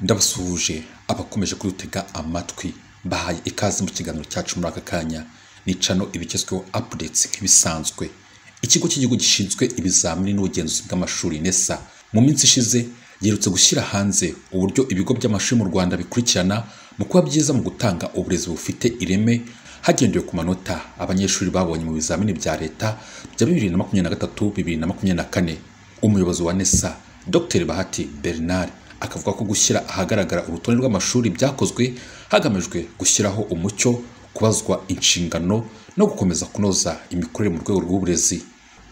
ndabasuhuje abakomeje kudutega amatwi bahaye ikaze mu kiganiro cyacu muri aka kanya nicano ibigezweho updates nk'ibisanzwe. Ikigo cy'igihugu gishinzwe ibizamini n'ubugenzuzi bw'amashuri NESA mu minsi ishize yerutse gushyira hanze uburyo ibigo by'amashuri mu Rwanda bikurikirana mu kuba byiza mu gutanga uburezi bufite ireme hagendewe ku manota abanyeshuri babonye mu bizamini bya leta bya 2023-2024. Umuyobozi wa NESA Dr Bahati Bernard akavuga ko gushyira ahagaragara urutonde rw'amashuri byakozwe hagamijwe gushyiraho umucyo, kubazwa inshingano no gukomeza kunoza imikorere mu rwego rw'uburezi.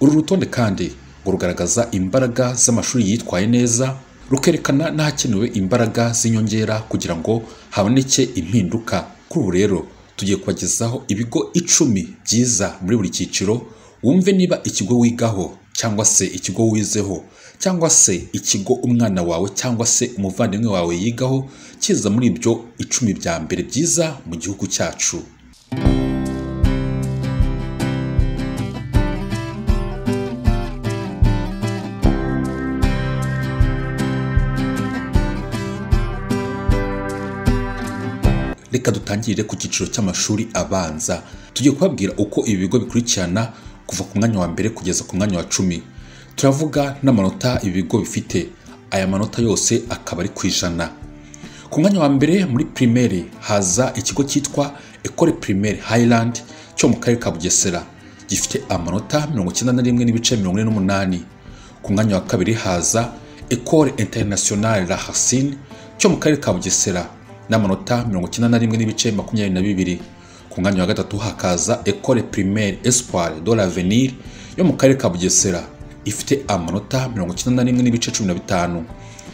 Uru rutonde kandi ngo rugaragaza imbaraga z'amashuri yitwaye neza, rukerekana n'ahakenewe imbaraga z'inyongera kugira ngo haboneke impinduka. Kuri ubu rero tugiye kubagezaho ibigo 10 byiza muri buri cyiciro, wumve niba ikigo wigaho cyangwa se ikigo wizeho cyangwa se ikigo umwana wawe cyangwa se umuvandimwe wawe yigaho kiza muri ibyo 10 bya mbere byiza mu gihugu cyacu. Reka dutangire ku cyiciro cy'amashuri abanza. Tugiye kubabwira uko ibi bigo bikurikirana kuva ku mwanya wa mbere kugeza ku mwanya wa 10. Turavuga n'amanota ibi bigo bifite. Aya manota yose akaba ari kwijana. Ku mwanya wa mbere muri primaire haza ikigo cyitwa Ecole Primaire Highland cyo mu karere ka Bugesera gifite amanota 91.48. Ku mwanya wa kabiri haza Ecole Internationale La Racine cyo mu karere ka Bugesera n'amanota 91.22. Ku mwanya wa gatatu hakaza Ecole Primaire Espoir de l'Avenir yo mu karere ka Bugesera ifite amanota 91.15.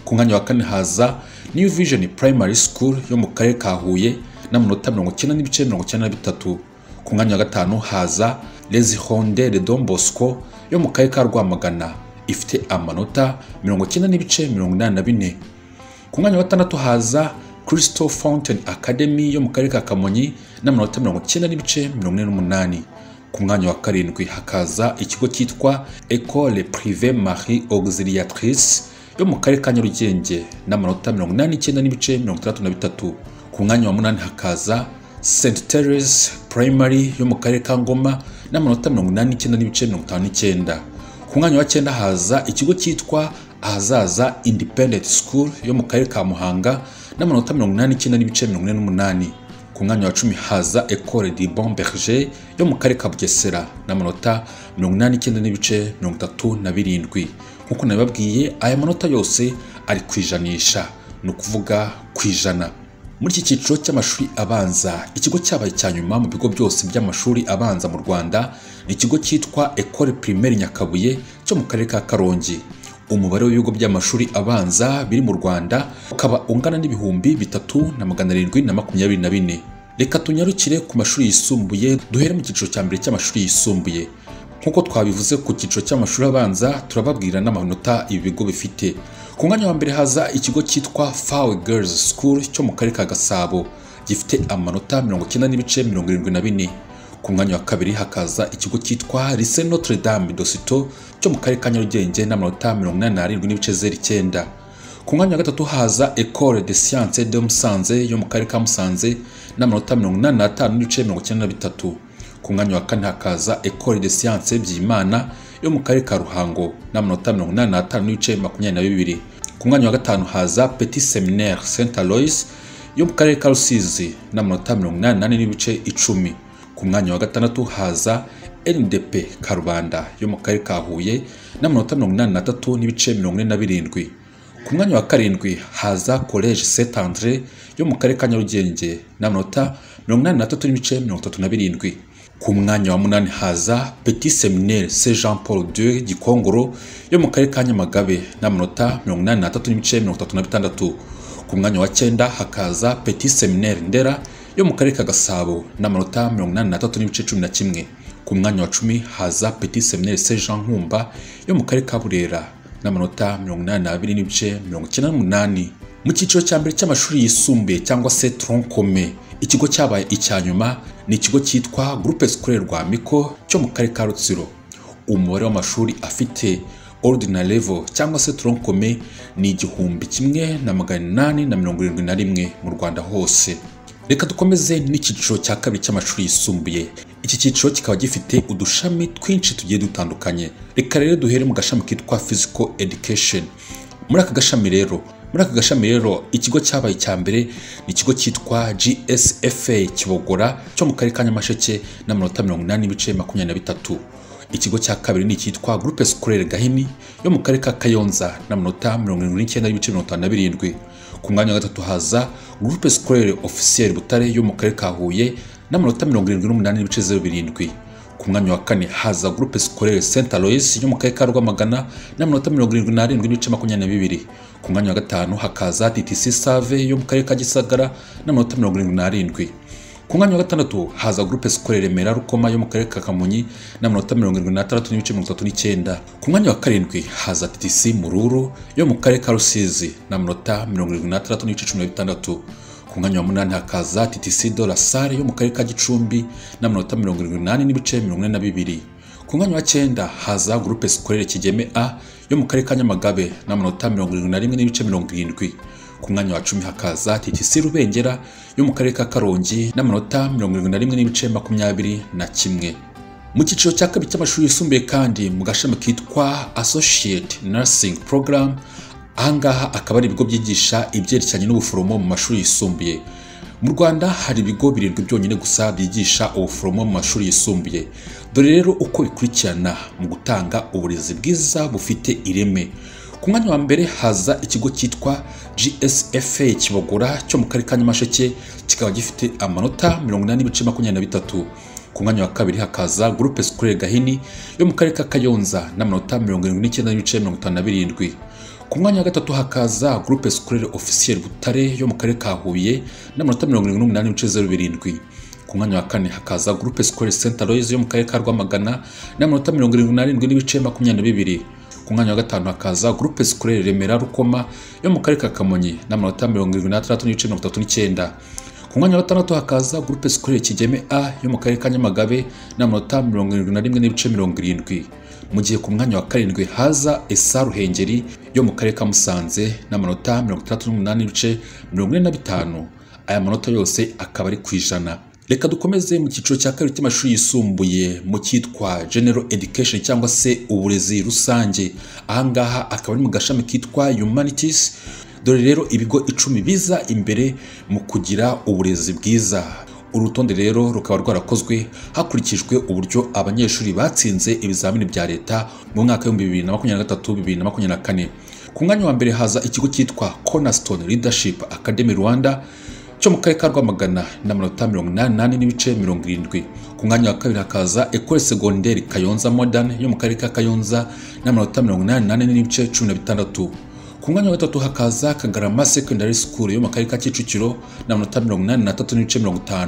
Ku mwanya wa kane haza New Vision Primary School yo mu karere ka Huye n'amanota 90.93. Ku mwanya wa gatanu haza Les Hirondelles de Don Bosco yo mu karere ka Rwamagana ifite amanota 90.84. Ku mwanya wa gatandatu haza Crystal Fountain Academy yo mu karere ka Kamonyi n'amanota 90.48. Ku mwanya wa karindwi hakaza ikigo cyitwa Ecole Privée Marie Auxiliatrice yo mu karere ka Nyarugenge n'amanota 89.63. Ku mwanya wa munani hakaza St Therese Primary yo mu karere ka Ngoma n'amanota 89.59. Ku mwanya wa 9 haza ikigo cyitwa Ahazaza Independent School yo mu karere ka Muhanga n'amanota 89.48. Ku mwanya wa 10 haza Ecole du Bon Berger yo mu karere ka Bugesera n'amanota 89.37. Nkuko nabibabwiye aya manota yose ari kwijanisha, no kuvuga kwijana. Muri iki cyiciro cy'amashuri abanza, ikigo cyabaye cyanyuma mu bigo byose by'amashuri abanza mu Rwanda ni ikigo cyitwa Ecole Primaire Nyakabuye cyo mu karere ka Karongi. Umubare w'ibigo by'amashuri abanza biri mu Rwanda ukaba ungana n'ibihumbi 3,724. Reka tunyarukire ku mashuri yisumbuye, duhere mu cyiciro cya mbere cy'amashuri yisumbuye. Nkuko twabivuze ku cyiciro cy'amashuri abanza, turababwira n'amanota ibi bigo bifite. Ku mwanya wa mbere haza ikigo cyitwa Fawe Girls School cyo mu karere ka Gasabo gifite amanota 90.74. Ku mwanya wa kabiri hakaza ikigo cyitwa Lycée Notre Dame de Citeaux cyo mu karere ka Nyarugenge n'amanota 87.09. Ku mwanya wa gatatu haza Ecole de Sciences de Musanze yo mu karere ka Musanze n'amanota 85.93. Ku mwanya wa kane hakaza Ecole de Sciences Byimana yo mu karere ka Ruhango n'amanota 85.22. Ku mwanya wa gatanu haza Petit Seminaire Saint Aloys yo mu karere ka Rusizi n'amanota 88.10. Ku mwanya wa gatandatu haza NDP Karubanda yo mu karere ka Huye n'amanota 83.47. Ku mwanya wa karindwi haza Collège Saint André yo mu karere ka Nyarugenge n'amanota 83.37. Ku mwanya wa munani haza Petit Seminaire Saint Jean Paul II Gikongoro yo mu karere ka Nyamagabe n'amanota 83.36. Ku mwanya wa 9 hakaza Petit Seminaire Ndera yo mu karere ka Gasabo n'amanota 83.11. Ku mwanya wa 10 haza Petit Seminaire Saint Jean Nkumba yo mu karere ka Burera n'amanota 82.98. Mu cyiciro cya mbere cy'amashuri yisumbuye cyangwa se tronc commun, ikigo cyabaye icyanyuma ni ikigo cyitwa Groupe Scolaire Rwamiko cyo mu karere ka Rutsiro. Umubare w'amashuri afite ordinary level cyangwa se tronc commun ni 1871 mu Rwanda hose. Reka dukomeze n'icyiciro cya kabiri cy'amashuri yisumbuye. Iki cyiciro kikaba gifite udushami twinshi tugiye dutandukanye. Reka rero duhere mu gashami kitwa physical education. Muri aka gashami rero ikigo cyabaye cya mbere ni ikigo cyitwa GSFA Kibogora cyo mu karere ka Nyamasheke n'amanota 80.23. Ikigo cya kabiri ni icyitwa Groupe Scolaire Gahini yo mu karere ka Kayonza n'amanota 79.57. Ku mwanya wa gatatu haza Groupe Scolaire Officiel Butare yo mu karere ka Huye n'amanota 78.07. Ku mwanya wa kane haza Groupe Scolaire Saint Aloys yo mu karere ka Rwamagana n'amanota 77.22. Ku mwanya wa gatanu hakaza TTC Save yo mu karere ka Gisagara n'amanota 77. Ku mwanya wa gatandatu haza Groupe Scolaire Remera Rukoma yo mu karere ka Kamonyi n'amanota 76.39. Ku mwanya wa karindwi haza TTC Mururu yo mu karere ka Rusizi n'amanota 76.16. Ku mwanya wa munani hakaza TTC de la Salle yo mu karere ka Gicumbi n'amanota 78.42. Ku mwanya wa 9 haza Groupe Scolaire Kigeme A yo mu karere ka Nyamagabe n'amanota 71.70. Ku mwanya wa 10 hakaza TTC Rubengera yo mu karere ka Karongi n'amanota 71.21. Mu cyiciro cya kabiri cy'amashuri yisumbuye kandi mu gashami kitwa Associate Nursing Program, ahangaha akaba ari ibigo byigisha ibyerekeranye n'ubuforomo mu mashuri yisumbuye. Mu Rwanda hari ibigo 7 byonyine gusa byigisha ubuforomo mu mashuri yisumbuye. Dore rero uko bikurikirana mu gutanga uburezi bwiza bufite ireme. Ku mwanya wa mbere haza ikigo cyitwa GSFA Kibogora cyo mu karere ka Nyamasheke, kikaba gifite amanota 80.23. Ku mwanya wa kabiri hakaza Groupe Scolaire Gahini yo mu karere ka Kayonza n'amanota 79.57. Ku mwanya wa gatatu hakaza Groupe Scolaire Officiel Butare yo mu karere ka Huye n'amanota 78.07. Ku mwanya wa kane hakaza Groupe Scolaire Saint Aloys yo mu karere ka Rwamagana n'amanota 77.22. Ku mwanya wa gatanu hakaza Groupe Scolaire Remera Rukoma yo mu karere ka Kamonyi n'amanota 76.39. Ku mwanya wa gatandatu hakaza Groupe Scolaire Kigeme A yo mu karere ka Nyamagabe n'amanota 71.70. Mu gihe ku mwanya wa karindwi haza ESA Ruhengeri yo mu karere ka Musanze n'amanota 68.45. Aya manota yose akaba ari kwijana. Reka dukomeze mu cyiciro cya kabiri cy'amashuri yisumbuye mu cyitwa General Education cyangwa se uburezi rusange. Ahangaha akaba ari mu gashami kitwa Humanities. Dore rero ibigo 10 biza imbere mu kugira uburezi bwiza. Urutonde rero rukaba rwarakozwe hakurikijwe uburyo abanyeshuri batsinze ibizamini bya leta mu mwaka wa 2023-2024. Ku mwanya wa mbere haza ikigo cyitwa Cornerstone Leadership Academy Rwanda cyo mu karere ka Rwamagana n'amanota 88.70. Ku mwanya wa kabiri hakaza Ecole Secondaire Kayonza Modern yo mu karere ka Kayonza n'amanota 88.16. Ku mwanya wa gatatu hakaza Kagarama Secondary School yo mu karere ka Kicukiro n'amanota 83.50.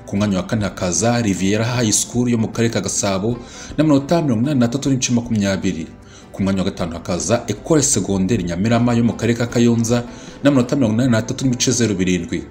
Ku mwanya wa kane hakaza Riviera High School yo mu karere ka Gasabo n'amanota 83.20. Ku mwanya wa gatanu hakaza Ecole Secondaire Nyamirama yo mu karere ka Kayonza n'amanota 83.07.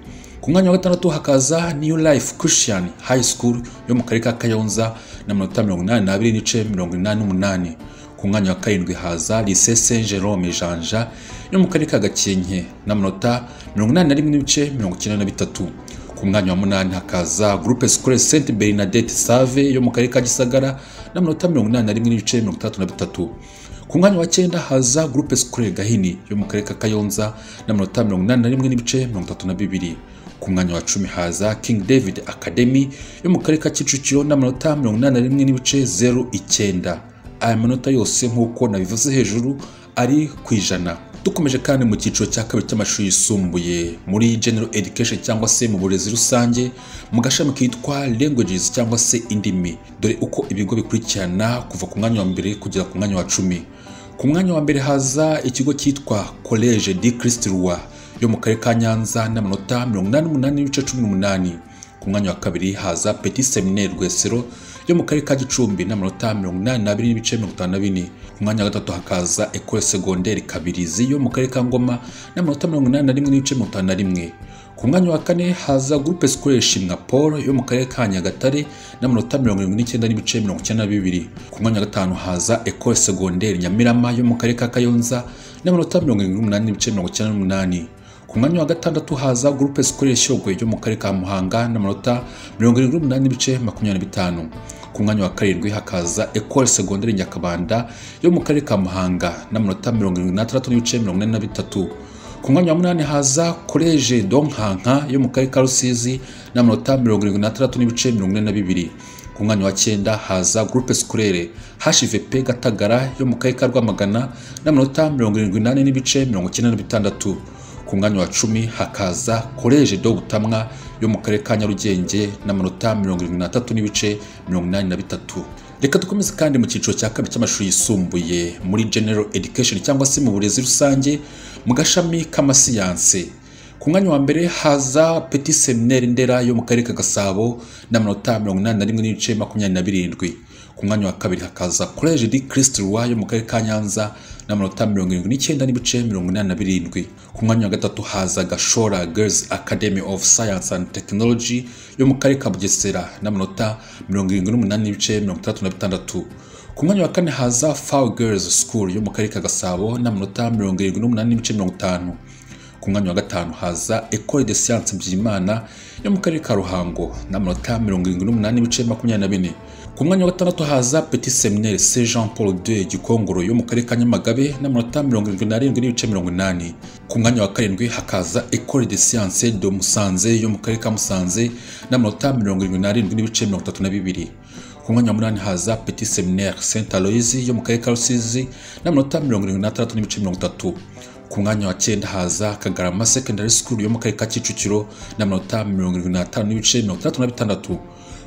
Ku mwanya wa gatandatu hakaza New Life Christian High School yo mu karere ka Kayonza n'amanota 82.88. Ku mwanya wa karindwi haza Lycée Saint Jerome Janja yo mu karere ka Gakenke n'amanota 81.93. Ku mwanya wa munani hakaza Groupe Scolaire Sainte Bernadette Save yo mu karere ka Gisagara n'amanota 81.33. Ku mwanya wa 9 haza Groupe Scolaire Gahini yo mu karere ka Kayonza n'amanota 81.32. Ku mwanya wa 10 haza King David Academy yo mu karere ka Kicukiro n'amanota 81.09. Aya manota yose nk'uko nabivuze hejuru ari kwijana. Dukomeje kandi mu cyiciro cya kabiri cy'amashuri yisumbuye muri General Education cyangwa se mu burezi rusange mu gashami kitwa Languages cyangwa se indimi. Dore uko ibigo bikurikirana kuva ku mwanya wa mbere kugera ku mwanya wa 10. Ku mwanya wa mbere haza ikigo cyitwa Collège de Christ Roi yo mu karere ka Nyanza n'amanota 88.18. Ku mwanya wa kabiri haza Petit Seminaire Rwesero yo mu karere ka Gicumbi n'amanota 82.54. Ku mwanya wa gatatu hakaza Ecole Secondaire Kabirizi yo mu karere ka Ngoma n'amanota 81.51. ku mwanya wa kane haza groupe scolaire Shimwa Paul yo mu karere ka Nyagatare n'amanota 79.92. Ku mwanya wa gatanu haza Ecole Secondaire Nyamirama yo mu karere ka Kayonza n'amanota 78.98. Ku mwanya wa gatandatu haza groupe scolaire Shyogwe yo mu karere ka Muhanga n'amanota 78.25. Ku mwanya wa karindwi hakaza Ecole Secondaire Nyakabanda yo mu karere ka Muhanga n'amanota 76.83. Ku mwanya wa munani haza College Donkanka yo mu karere ka Rusizi n'amanota 76.42. Ku mwanya wa cyenda haza Groupe Scolaire HVP Gatagara yo mu karere ka Rwamagana n'amanota 78.96. Ku mwanya wa 10 hakaza College do Butamwa yo mu karere ka Nyarugenge n'amanota 73.83. Reka dukomeze kandi mu cyiciro cya kabiri cy'amashuri yisumbuye muri General Education cyangwa se mu burezi rusange mu gashami k'amasiyanse. Ku mwanya wa mbere haza Petit Seminaire Ndera yo mu karere ka Gasabo n'amanota 81.27. Ku mwanya wa kabiri hakaza College de Christ Roi yo mu karere ka Nyanza n'amanota 79.87. Ku mwanya wa gatatu haza Gashora Girls Academy of Science and Technology yo mu karere ka Bugesera n'amanota 78.36. Ku mwanya wa kane haza Faw Girls School yo mu karere ka Gasabo n'amanota 78.50. Ku mwanya wa gatanu haza Ecole de Sciences Byimana yo mu karere ka Ruhango n'amanota 78.24. Ku mwanya wa gatandatu haza Petit Seminaire Saint Jean Paul II Gikongoro yo mu karere ka Nyamagabe n'amanota 77.80. Ku mwanya wa karindwi hakaza Ecole de Sciences de Musanze yo mu karere ka Musanze n'amanota 77.32. Ku mwanya wa munani haza Petit Seminaire Saint Aloys yo mu karere ka Rusizi n'amanota 76.30. Ku mwanya wa cyenda haza Kagarama Secondary School yo mu karere ka Kicukiro n'amanota 75.36.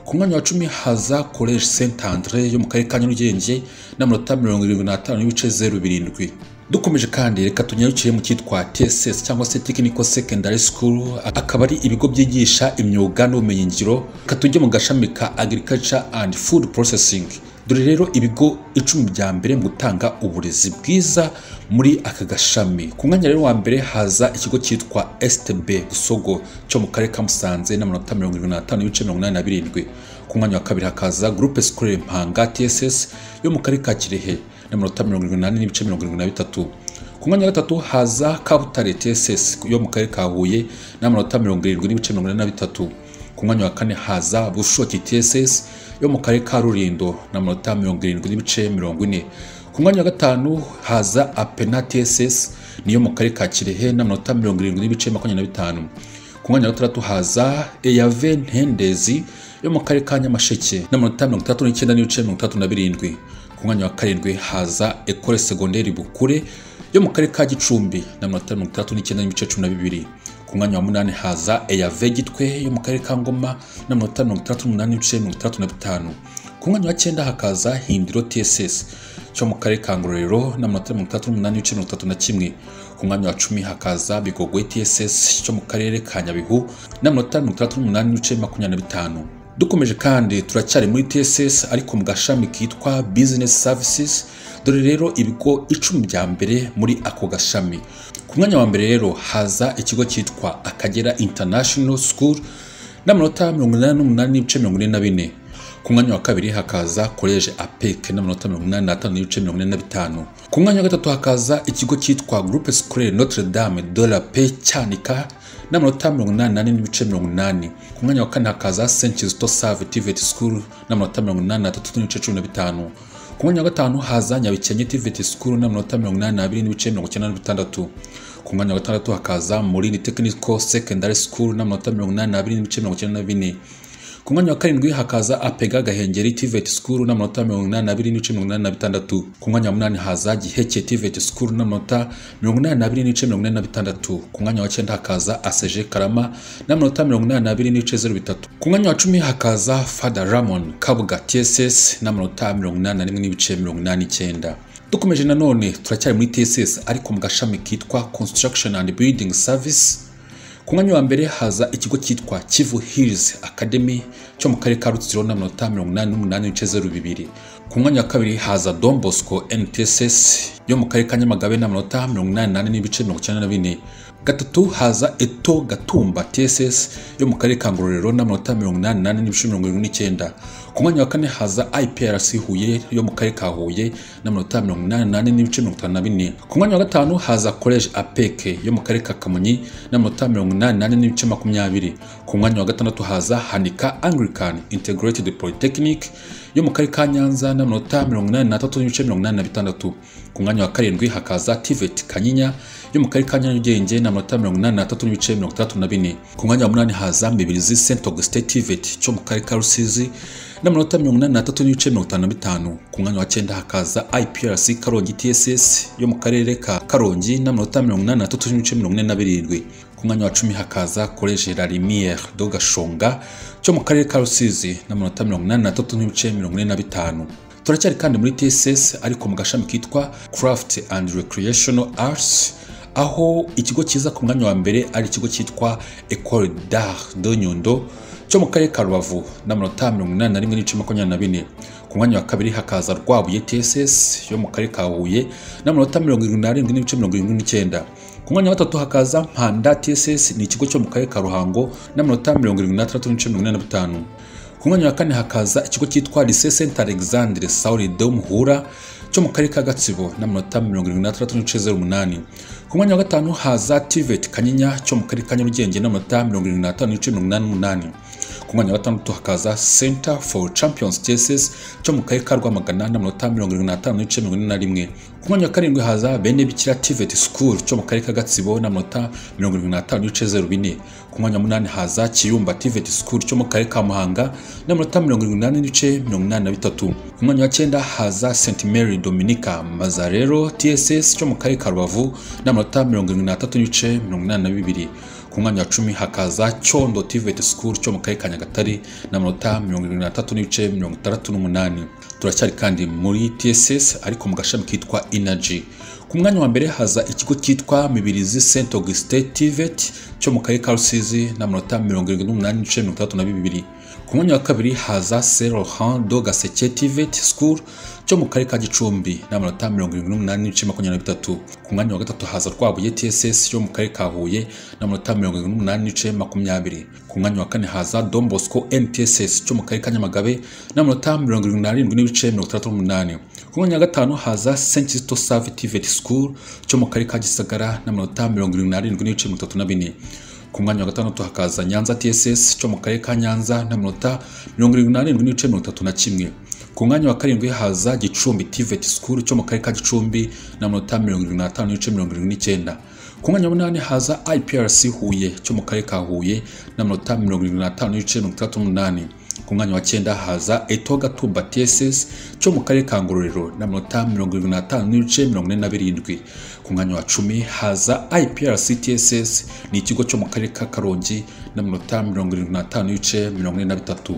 Ku mwanya wa 10 haza College Saint André yo mu karere ka Nyarugenge n'amanota 75.07. Dukomeje kandi reka tunyarukire mu cyitwa TSS cyangwa se Technical Secondary School, akaba ari ibigo byigisha imyuga n'ubumenyi ngiro. Katujye mu gashami ka Agriculture and Food Processing. Dore rero ibigo 10 bya mbere mu gutanga uburezi bwiza muri aka gashami. Ku mwanya rero wa mbere haza ikigo cyitwa STB Busogo cyo mu karere ka Musanze n'amanota 75.87. Ku mwanya wa kabiri hakaza Groupe Scolaire Mpanga TSS yo mu karere ka Kirehe n'amanota 78.73. Ku mwanya wa gatatu haza Kabutare TSS yo mu karere ka Huye n'amanota 77.83. Ku mwanya wa kane haza Bushoki TSS yo mu karere ka Rulindo n'amanota 77.40. Ku mwanya wa gatanu haza Apena TSS niyo mu karere ka Kirehe n'amanota 77.25. Ku mwanya wa gatandatu haza Eyave Ntendezi yo mu karere ka Nyamasheke n'amanota 39.37. Ku mwanya wa karindwi haza Ecole Secondaire Bukure yo mu karere ka Gicumbi n'amanota 39.12. Ku mwanya wa munani haza Eyave Gitwe yo mu karere ka Ngoma n'amanota 38.35. Ku mwanya wa cyenda hakaza Hindiro TSS cyo mu karere ka Ngororero n'amanota 38.31. Ku mwanya wa 10 hakaza Bigogwe TSS cyo mu karere ka Nyabihu n'amanota 38.25. Dukomeje kandi turacyari muri TSS ariko mu gashami kitwa Business Services. Dore rero ibigo 10 bya mbere muri ako gashami. Ku mwanya wa mbere rero haza ikigo cyitwa Akagera International School n'amanota 88.44. Ku mwanya wa kabiri hakaza College APEC n'amanota 85.45. Ku mwanya wa gatatu hakaza ikigo cyitwa Groupe Scolaire Notre Dame de la Paix Cyanika n'amanota 88.80. Ku mwanya wa kane hakaza Saint Kizito Save TVET School n'amanota 83.15. Ku mwanya wa gatanu haza Nyabikenke TVET School n'amanota 82.96. Ku mwanya wa gatandatu hakaza Mulindi Technical Secondary School n'amanota 82.94. Ku mwanya wa karindwi hakaza Apega Gahengeri TVET School n'amanota 82.86. Ku mwanya wa munani haza Giheke TVET School n'amanota 82.86. Ku mwanya wa cyenda hakaza ACG Karama n'amanota 82.03. Ku mwanya wa 10 hakaza Father Ramon Kabuga TSS n'amanota 81.89. Dukomeje nanone turacyari muri TSS ariko mu gashami kitwa Construction and Building Service. Ku mwanya wa mbere haza ikigo cyitwa Kivu Hills Academy cyo mu karere ka Rutsiro n'amanota 88.02. Ku mwanya wa kabiri haza Don Bosco NTSS yo mu karere ka Nyamagabe n'amanota 88.94. gatatu haza Eto Gatumba TSS yo mu karere ka Ngororero n'amanota 88.79. Ku mwanya wa kane haza IPRC Huye yo mu karere ka Huye n'amanota 88.54. Ku mwanya wa gatanu haza College Apeke yo mu karere ka Kamonyi n'amanota 88.20. Ku mwanya wa gatandatu haza Hanika Anglican Integrated Polytechnic yo mu karere ka Nyanza n'amanota 83.86. Ku mwanya wa karindwi hakaza TVET Kanyinya yo mu karere ka Nyarugenge n'amanota 83.64. Ku mwanya wa munani haza Mibirizi St Augustin TVET cyo mu karere ka Rusizi n'amanota 83.55. Ku mwanya wa 9 hakaza IPRC Karongi TSS yo mu karere ka Karongi n'amanota 83.47. Ku mwanya wa 10 hakaza College La Lumière de Gashonga cyo mu karere ka Rusizi n'amanota 83.45. Turacyari kandi muri TSS ariko mu gashami kitwa Craft and Recreational Arts, aho ikigo kiza ku mwanya wa mbere ari ikigo cyitwa École d'Art de Nyundo cyo mu karere ka Rubavu n'amanota 81.24. Ku mwanya wa kabiri hakaza Rwabuye TSS yo mu karere ka Huye n'amanota 77.79. Ku mwanya wa gatatu hakaza Mpanda TSS ni ikigo cyo mu karere ka Ruhango n'amanota 76.45. Ku mwanya wa kane hakaza ikigo cyitwa Lycée Saint Alexandre Sauli de Muhura cyo mu karere ka Gatsibo n'amanota 76.08. Ku mwanya wa gatanu haza TVET Kanyinya cyo mu karere ka Nyarugenge n'amanota 75.88. Ku mwanya wa gatandatu hakaza Center for Champions TSS cyo mu karere ka Rwamagana n'amanota 75.41. Ku mwanya wa karindwi haza Bene Bikira TVET School cyo mu karere ka Gatsibo n'amanota 75.04. Ku mwanya wa munani haza Kiyumba TVET School cyo mu karere ka Muhanga n'amanota 78.83. Ku mwanya wa 9 haza St Mary Dominica Mazarero TSS cyo mu karere ka Rubavu n'amanota 73.82. Ku mwanya wa 10 hakaza Cyondo TVET School cyo mu karere ka Nyagatare n'amanota 73.68. Turacyari kandi muri TSS ariko mu gashami kitwa Energy. Ku mwanya wa mbere haza ikigo cyitwa Mibirizi St Augustin TVET cyo mu karere ka Rusizi n'amanota 78.32. Ku mwanya wa kabiri haza Saint Laurent de Gaseke TVET School cyo mu karere ka Gicumbi n'amanota 78.23. Ku mwanya wa gatatu haza Rwabuye TSS yo mu karere ka Huye n'amanota 78.20. Ku mwanya wa kane haza Don Bosco NTSS cyo mu karere ka Nyamagabe n'amanota 77.38. Ku mwanya wa gatanu haza Saint Sisto Save TVET School cyo mu karere ka Gisagara n'amanota 77.34. Ku mwanya wa gatandatu hakaza Nyanza TSS cyo mu karere ka Nyanza n'amanota 77.31. Ku mwanya wa karindwi haza Gicumbi TVET School cyo mu karere ka Gicumbi n'amanota 75.79. Ku mwanya wa 8 haza IPRC Huye cyo mu karere ka Huye n'amanota 75.38. Ku mwanya wa 9 haza Eto Gatumba TSS cyo mu karere ka Ngororero n'amanota 75.47. Ku mwanya wa 10 haza IPRC TSS ni ikigo cyo mu karere ka Karongi n'amanota 75.43.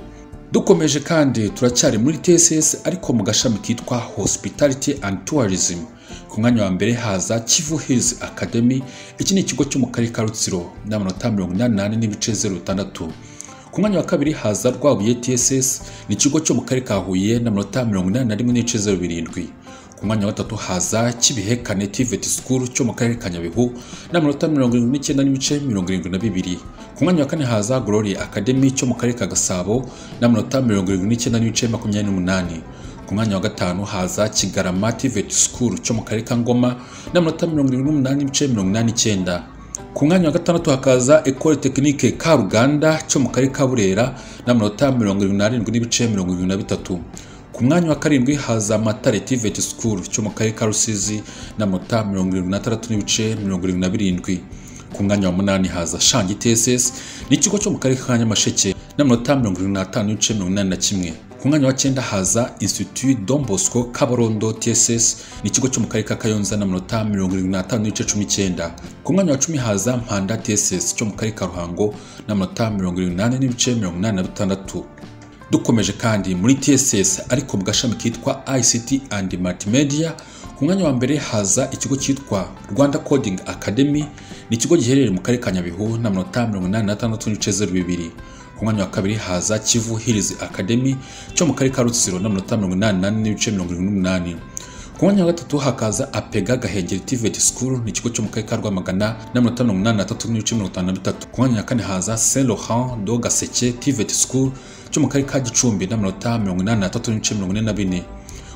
Dukomeje kandi turacyari muri TSS ariko mu gashami kitwa Hospitality and Tourism. Ku mwanya wa mbere haza Kivu Hills Academy, iki ni ikigo cyo mu karere ka Rutsiro n'amanota 88.06. Ku mwanya wa kabiri haza Rwabuye TSS ni ikigo cyo mu karere ka Huye n'amanota 81.07. Ku mwanya wa gatatu haza Kibihekane TVET School cyo mu karere ka Nyabihu n'amanota 79.72. Ku mwanya wa kane haza Glory Academy cyo mu karere ka Gasabo n'amanota 79.28. Ku mwanya wa gatanu haza Kigarama TVET School cyo mu karere ka Ngoma n'amanota 78.89. Ku mwanya wa gatandatu hakaza École Technique Karuganda cyo mu karere ka Burera n'amanota 77.73. Ku mwanya wa karindwi haza Matare TVET School cyo mu karere ka Rusizi n'amanota 76.77. Ku mwanya wa 8 haza Shangi TSS ni ikigo cyo mu karere ka Nyamasheke n'amanota 75.81. Ku mwanya wa 9 haza Institut Don Bosco Kabarondo TSS ni ikigo cyo mu karere ka Kayonza n'amanota 75.19. Ku mwanya wa 10 haza Mpanda TSS cyo mu karere ka Ruhango n'amanota 78.86. Dukomeje kandi muri TSS ariko mu gashami kitwa ICT and Multimedia. Ku mwanya wa mbere haza ikigo cyitwa Rwanda Coding Academy, ni ikigo giherereye mu karere ka Nyabihu n'amanota 86.02. Ku mwanya wa kabiri haza Kivu Hills Academy cyo mu karere ka Rutsiro n'amanota 88.78. ku mwanya wa gatatu hakaza Apega Gahengeri TVET School ni ikigo cyo mu karere ka Rwamagana n'amanota 83.53. ku mwanya wa kane haza Saint Laurent do Gaseke TVET School cyo mu karere ka Gicumbi n'amanota 83.44.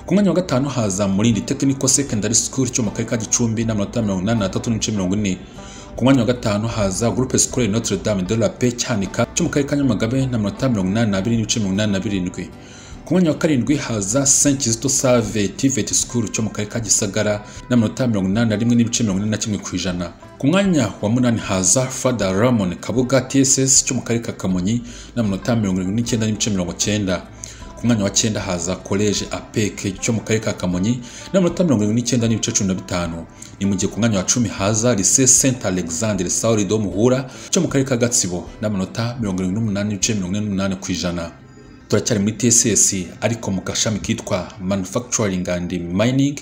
ku mwanya wa gatanu haza Mulindi Technical Secondary School cyo mu karere ka Gicumbi n'amanota 83.40. ku mwanya wa gatanu haza Groupe Scolaire Notre Dame de la Paix Cyanika cyo mu karere ka Nyamagabe n'amanota 82.87. ku mwanya wa karindwi haza Saint Kizito Save TVET School cyo mu karere ka Gisagara n'amanota 81.41 ku ijana. ku mwanya wa munani haza Father Ramon Kabuga TSS cyo mu karere ka Kamonyi n'amanota 79.90. ku mwanya wa 9 haza College APEC cyo mu karere ka Kamonyi n'amanota 79.15. ni mu gihe ku mwanya wa 10 haza Lycée Saint Alexandre Saurido Muhura cyo mu karere ka Gatsibo n'amanota 78.48 ku ijana. turacyari muri TSS ariko mu gashami kitwa Manufacturing and Mining,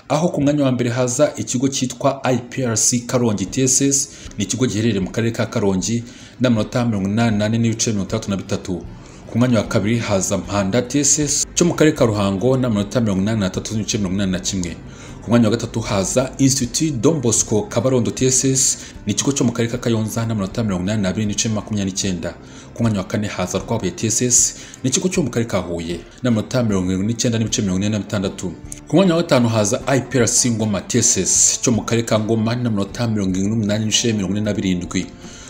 aho ku mwanya wa mbere haza ikigo cyitwa IPRC Karongi TSS, ni ikigo giherereye mu karere ka Karongi n'amanota 88.33. ku mwanya wa kabiri haza Mpanda TSS cyo mu karere ka Ruhango n'amanota 83.81. ku mwanya wa gatatu haza Institut Don Bosco Kabarondo TSS, ni ikigo cyo mu karere ka Kayonza n'amanota 82.29. ku mwanya wa kane haza Rwabuye TSS, ni ikigo cyo mu karere ka Huye n'amanota 79.46. ku mwanya wa gatanu haza IPRC Ngoma TSS cyo mu karere ka Ngoma n'amanota 78.47.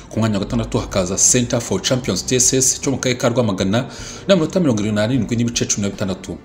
ku mwanya wa gatandatu hakaza Center for Champions TSS cyo mu karere ka Rwamagana n'amanota 77.16.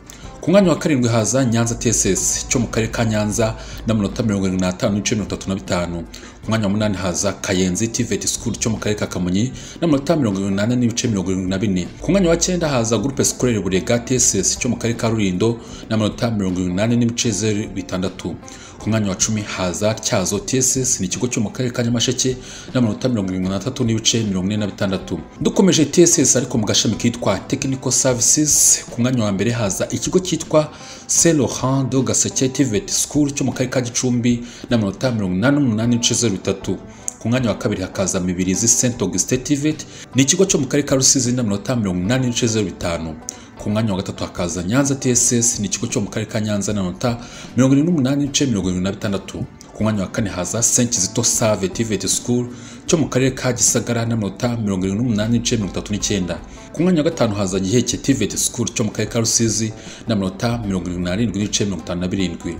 ku mwanya wa karindwi haza Nyanza TSS cyo mu karere ka Nyanza n'amanota 75.35. ku mwanya wa munani haza Kayenzi TVET School cyo mu karere ka Kamonyi n'amanota 88.74. ku mwanya wa 9 haza Groupe Scolaire Burega TSS cyo mu karere ka Rulindo n'amanota 88.06. ku mwanya wa 10 haza Tyazo TSS, ni ikigo cyo mu karere ka Nyamasheke n'amanota 73.46. dukomeje TSS ariko mu gashami kitwa Technical Services, ku mwanya wa mbere haza ikigo cyitwa Saint Laurent do Gaseke TVET School cyo mu karere ka Gicumbi n'amanota 88.03. ku mwanya wa kabiri hakaza Mibirizi Saint Auguste TVET, ni ikigo cyo mu karere ka Rusizi n'amanota 88.05. ku mwanya wa gatatu hakaza Nyanza TSS, ni ikigo cyo mu karere ka Nyanza n'amanota 78.76. ku mwanya wa kane haza Saint Kizito Save TVET School cyo mu karere ka Gisagara n'amanota 78.39. ku mwanya wa gatanu haza Giheke TVET School cyo mu karere ka Rusizi n'amanota 77.57.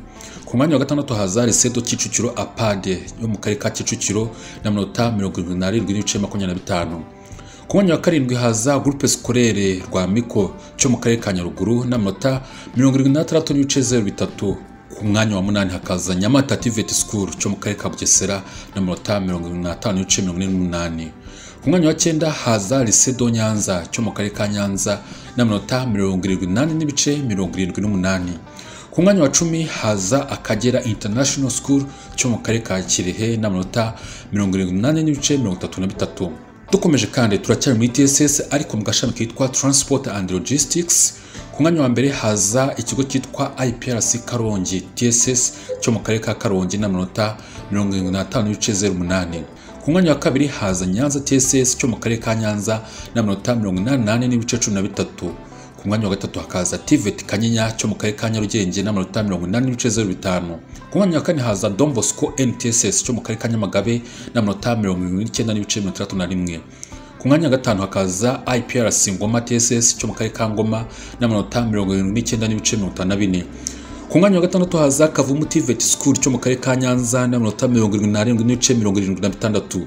ku mwanya wa gatandatu haza Lycée de Kicukiro Apade yo mu karere ka Kicukiro n'amanota 77.25. ku mwanya wa karindwi haza Groupe Scolaire Rwamiko cyo mu karere ka Nyaruguru n'amanota 76.03. ku mwanya wa munani hakaza Nyamata TVET School cyo mu karere ka Bugesera n'amanota 75.48. ku mwanya wa 9 haza Lycée de Nyanza cyo mu karere ka Nyanza n'amanota 78.78. ku mwanya wa 10 haza Akagera International School cyo mu karere ka Kirehe n'amanota 78.33. dukomeje kandi turacyari muri TSS ariko mu gashami kitwa Transport and Logistics. ku mwanya wa mbere haza ikigo cyitwa IPRC Karongi TSS cyo mu karere ka Karongi n'amanota 75.08. ku mwanya wa kabiri haza Nyanza TSS cyo mu karere ka Nyanza n'amanota 88.13. ku mwanya wa gatatu hakaza TVET Kanyinya cyo mu karere ka Nyarugenge n'amanota 80.05. ku mwanya wa kane haza Don Bosco NTSS cyo mu karere ka Nyamagabe n'amanota 79.61. ku mwanya wa gatanu hakaza IPRC Ngoma TSS cyo mu karere ka Ngoma n'amanota 79.54. ku mwanya wa gatandatu haza Kavumu TVET School cyo mu karere ka Nyanza n'amanota 77.76.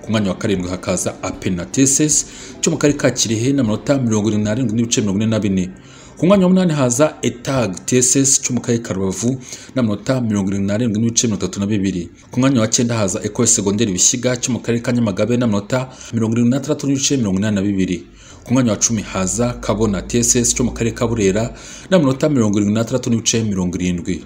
ku mwanya wa karindwi hakaza Apena TSS cyo mu karere ka Kirehe n'amanota 77.44. ku mwanya wa munani haza ETAG TSS cyo mu karere ka Rubavu n'amanota 77.32. ku mwanya wa 9 haza Ecole Secondaire Bishyiga cyo mu karere ka Nyamagabe n'amanota 76.82. ku mwanya wa 10 haza Kabona TSS cyo mu karere ka Burera n'amanota 76.70.